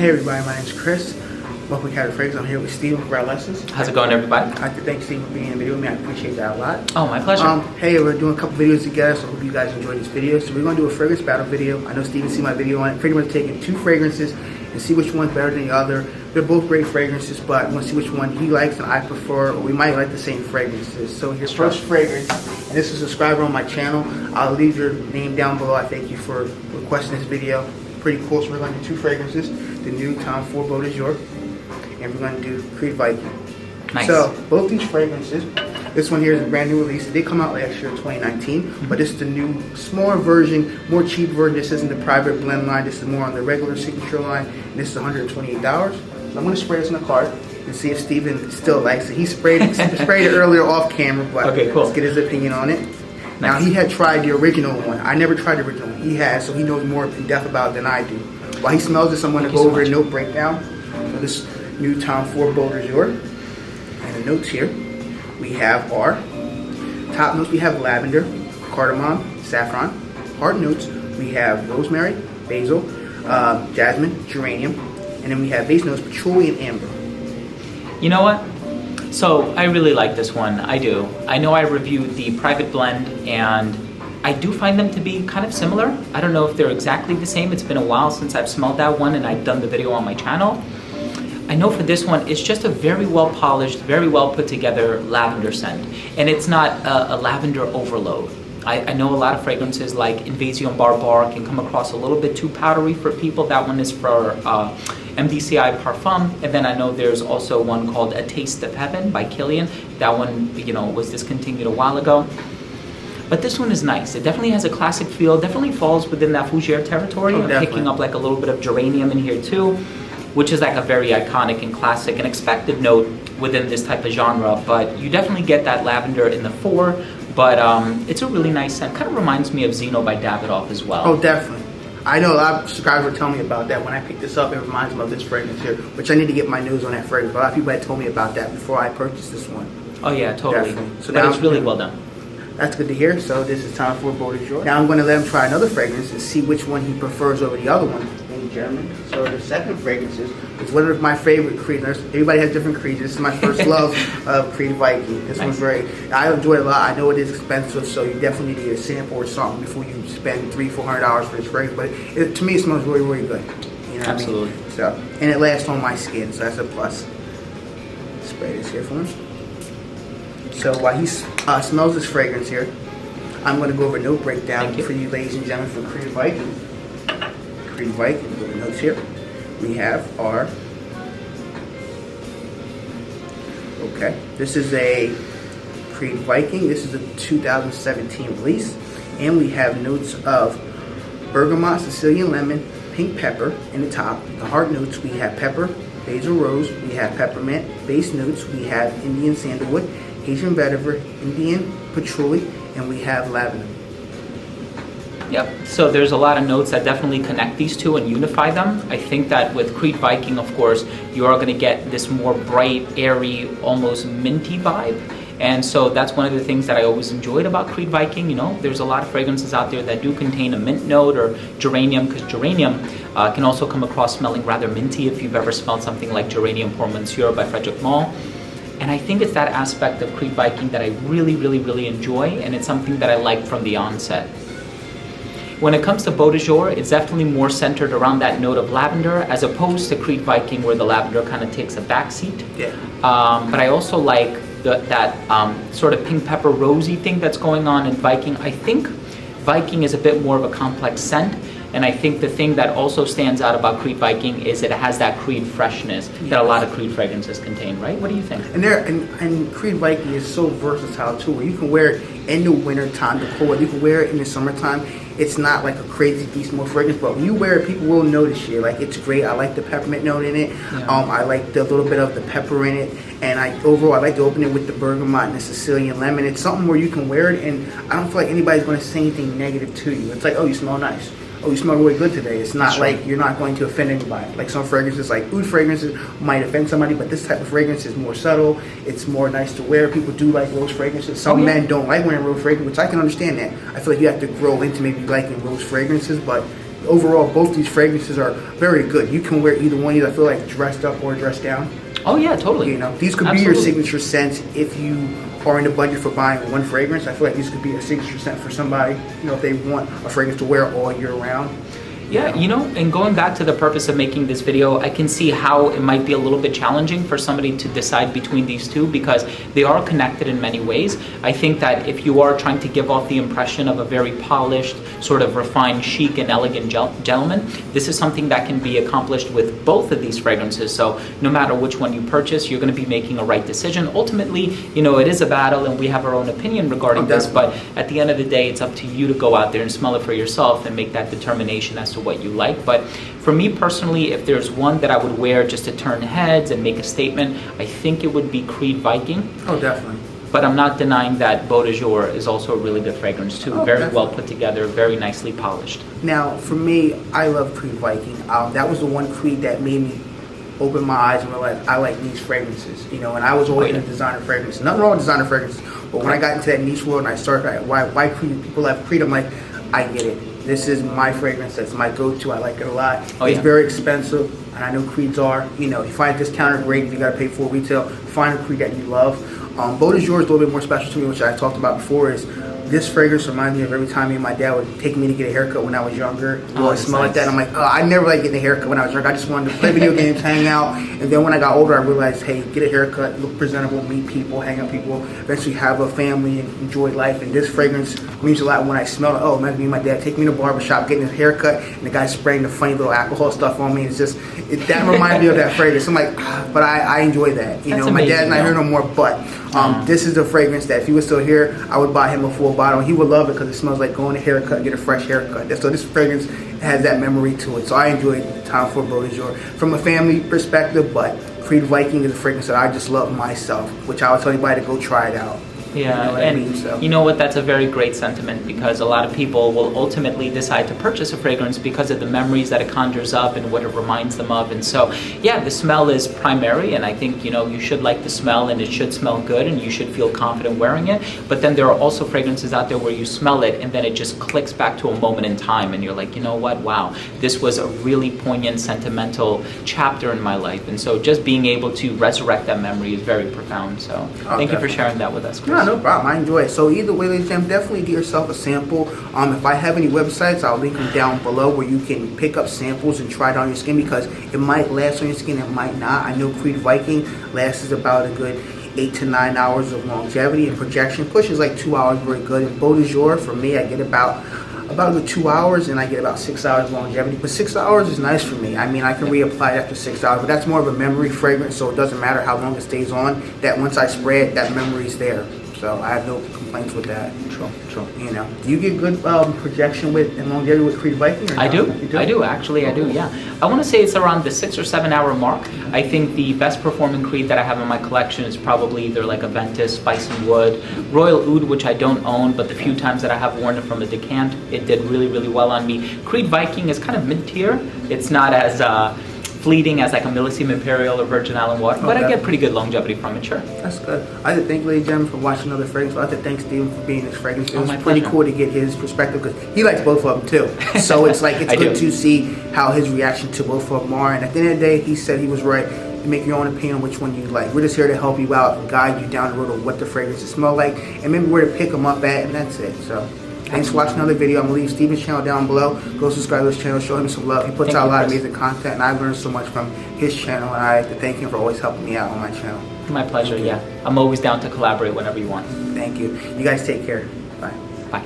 Hey everybody, my name is Chris. Welcome to Catered Fragrance. I'm here with Steven from Rare Lessons. How's it going, everybody? I'd like to thank Steven for being in the video with me. I appreciate that a lot. Oh, my pleasure. Hey, we're doing a couple videos together, so I hope you guys enjoy these videos. So we're going to do a fragrance battle video. I know Steven see my video on it. Pretty much taking two fragrances and see which one's better than the other. They're both great fragrances, but I want to see which one he likes and I prefer, or we might like the same fragrances. So here's first fragrance, and this is a subscriber on my channel. I'll leave your name down below. I thank you for requesting this video. Pretty cool. So we're going to do two fragrances. The new Tom Ford Beau De Jour, and we're going to do Creed Viking. Nice. So both these fragrances, this one here is a brand new release. It did come out last year, 2019, but this is the new, smaller version, more cheap version. This isn't the private blend line. This is more on the regular signature line, and this is $128. So I'm going to spray this in the card and see if Steven still likes it. He sprayed it earlier off camera, but okay, cool. Let's get his opinion on it. Nice. Now, he had tried the original one. I never tried the original one. He has, so he knows more in depth about it than I do. While he smells this, I'm going to go over a note breakdown for this new Tom Ford Beau De Jour. And the notes here, we have our top notes. We have lavender, cardamom, saffron. Hard notes, we have rosemary, basil, jasmine, geranium. And then we have base notes, patchouli, and amber. You know what? So I really like this one. I do. I know I reviewed the private blend, and I do find them to be kind of similar. I don't know if they're exactly the same. It's been a while since I've smelled that one and I've done the video on my channel. I know for this one, it's just a very well polished, very well put together lavender scent. And it's not a lavender overload. I know a lot of fragrances like Invasion Barbar can come across a little bit too powdery for people. That one is for MDCI Parfum. And then I know there's also one called A Taste of Heaven by Killian. That one, you know, was discontinued a while ago. But this one is nice. It definitely has a classic feel. Definitely falls within that fougere territory. I'm picking up like a little bit of geranium in here too, which is like a very iconic and classic and expected note within this type of genre. But you definitely get that lavender in the fore. But it's a really nice scent. Kind of reminds me of Zeno by Davidoff as well. Oh, definitely. I know a lot of subscribers were telling me about that. When I picked this up, it reminds me of this fragrance here, which I need to get my nose on that fragrance. But a lot of people had told me about that before I purchased this one. Oh yeah, totally. Definitely. So but it's really well done. That's good to hear. So this is Tom Ford Beau De Jour. Now I'm going to let him try another fragrance and see which one he prefers over the other one. Gentlemen. So the second fragrance is one of my favorite Creeds. Everybody has different Creeds. This is my first love of Creed Viking. This one's I enjoy it a lot. I know it is expensive, so you definitely need to get a sample or something before you spend $300-400 for this fragrance. But to me, it smells really, really good. You know Absolutely. What I mean? So, and it lasts on my skin, so that's a plus. Spray this here for him. So while he smells this fragrance here, I'm going to go over a note breakdown for you, ladies and gentlemen, for Creed Viking. Creed Viking, go to notes here. We have our, this is a Creed Viking. This is a 2017 release. And we have notes of bergamot, Sicilian lemon, pink pepper in the top. The hard notes, we have pepper, basil rose, we have peppermint. Base notes, we have Indian sandalwood, Asian vetiver, Indian patchouli, and we have lavender. Yep, so there's a lot of notes that definitely connect these two and unify them. I think that with Creed Viking, of course, you are going to get this more bright, airy, almost minty vibe. And so that's one of the things that I always enjoyed about Creed Viking. You know, there's a lot of fragrances out there that do contain a mint note or geranium, because geranium can also come across smelling rather minty if you've ever smelled something like Geranium Pour Monsieur by Frederic Malle. And I think it's that aspect of Creed Viking that I really, really, really enjoy, and it's something that I like from the onset. When it comes to Beau De Jour, it's definitely more centered around that note of lavender as opposed to Creed Viking where the lavender kind of takes a backseat. Yeah. But I also like that sort of pink pepper rosy thing that's going on in Viking. I think Viking is a bit more of a complex scent, and I think the thing that also stands out about Creed Viking is it has that Creed freshness that a lot of Creed fragrances contain, right? What do you think? And Creed Viking is so versatile too, where you can wear it in the winter time, the cold, you can wear it in the summertime. It's not like a crazy beast mode fragrance, but when you wear it, people will notice you. Like, it's great. I like the peppermint note in it. Yeah. I like the little bit of the pepper in it, and overall I like to open it with the bergamot and the Sicilian lemon. It's something where you can wear it, and I don't feel like anybody's going to say anything negative to you. It's like, oh, you smell nice. Oh, you smell really good today. It's not like you're not going to offend anybody. Like some fragrances, like oud fragrances, might offend somebody, but this type of fragrance is more subtle. It's more nice to wear. People do like rose fragrances. Some men don't like wearing rose fragrances, which I can understand that. I feel like you have to grow into maybe liking rose fragrances, but overall, both these fragrances are very good. You can wear either one. I feel like dressed up or dressed down. Oh yeah, totally. You know, these could be your signature scents if you are in the budget for buying one fragrance. I feel like these could be a signature scent for somebody, you know, if they want a fragrance to wear all year round. Yeah, you know, and going back to the purpose of making this video, I can see how it might be a little bit challenging for somebody to decide between these two because they are connected in many ways. I think that if you are trying to give off the impression of a very polished, sort of refined, chic, and elegant gentleman, this is something that can be accomplished with both of these fragrances. So no matter which one you purchase, you're going to be making a right decision. Ultimately, you know, it is a battle and we have our own opinion regarding this, but at the end of the day, it's up to you to go out there and smell it for yourself and make that determination as to what you like. But for me personally, if there's one that I would wear just to turn heads and make a statement, I think it would be Creed Viking. Oh, definitely. But I'm not denying that Beau De Jour is also a really good fragrance too. Very definitely. Well put together, very nicely polished. Now, for me, I love Creed Viking. That was the one Creed that made me open my eyes and realize I like these fragrances. You know, and I was always into designer fragrances. Nothing wrong with designer fragrances, but when I got into that niche world and I started, why Creed? People have Creed. I'm like, I get it. This is my fragrance. That's my go-to. I like it a lot. It's very expensive, and I know Creeds are. You know, if you find a discounter, great. If you got to pay full retail, find a Creed that you love. Beau De Jour is a little bit more special to me, which I talked about before. Is this fragrance reminds me of every time me and my dad would take me to get a haircut when I was younger. I smell like that. I'm like, I never liked getting a haircut when I was younger. I just wanted to play video games, hang out. And then when I got older, I realized, hey, get a haircut, look presentable, meet people, hang out with people, eventually have a family and enjoy life. And this fragrance means a lot when I smell it. Oh, imagine me and my dad taking me to the barbershop, getting a haircut, and the guy spraying the funny little alcohol stuff on me. It's just, that reminds me of that fragrance. I'm like, but I enjoy that. You know, my dad's not here no more, but this is a fragrance that if he was still here, I would buy him a full bottle. He would love it because it smells like going to haircut, get a fresh haircut. So this fragrance has that memory to it. So I enjoy time for Beau De Jour from a family perspective, but Creed Viking is a fragrance that I just love myself, which I would tell anybody to go try it out. Yeah, you know what, that's a very great sentiment because a lot of people will ultimately decide to purchase a fragrance because of the memories that it conjures up and what it reminds them of. And so, yeah, the smell is primary, and I think, you know, you should like the smell and it should smell good and you should feel confident wearing it. But then there are also fragrances out there where you smell it and then it just clicks back to a moment in time and you're like, you know what, wow, this was a really poignant, sentimental chapter in my life. And so just being able to resurrect that memory is very profound. So thank you for sharing that with us, Chris. No problem. I enjoy it. So either way, ladies and gentlemen, definitely get yourself a sample. If I have any websites, I'll link them down below where you can pick up samples and try it on your skin because it might last on your skin, it might not. I know Creed Viking lasts about a good 8 to 9 hours of longevity and projection. Pushes like 2 hours, very good. And Beau De Jour, for me, I get about a good 2 hours and I get about 6 hours longevity. But 6 hours is nice for me. I mean, I can reapply it after 6 hours, but that's more of a memory fragrance, so it doesn't matter how long it stays on. That once I spray it, that memory's there. So I have no complaints with that. True. You know, do you get good projection with and longevity with Creed Viking? Or I do. Actually, I do. Yeah. I want to say it's around the 6 or 7 hour mark. I think the best performing Creed that I have in my collection is probably either like a Ventus, Spice and Wood, Royal Oud, which I don't own, but the few times that I have worn it from a decant, it did really, really well on me. Creed Viking is kind of mid-tier. It's not as fleeting as like a Millésime Imperial or Virgin Island water, but I get pretty good longevity from it, sure. That's good. I'd like to thank ladies and gentlemen for watching another fragrance. I'd like to thank Steven for being this fragrance. It was pretty cool to get his perspective because he likes both of them too. So it's like, it's good to see how his reaction to both of them are. And at the end of the day, he said he was right. You make your own opinion on which one you like. We're just here to help you out and guide you down the road of what the fragrances smell like and maybe where to pick them up at, and that's it. So thanks for watching another video. I'm going to leave Steven's channel down below. Go subscribe to his channel. Show him some love. He puts out a lot of amazing content, and I've learned so much from his channel, and I have to thank him for always helping me out on my channel. My pleasure, yeah. I'm always down to collaborate whenever you want. Thank you. You guys take care. Bye. Bye.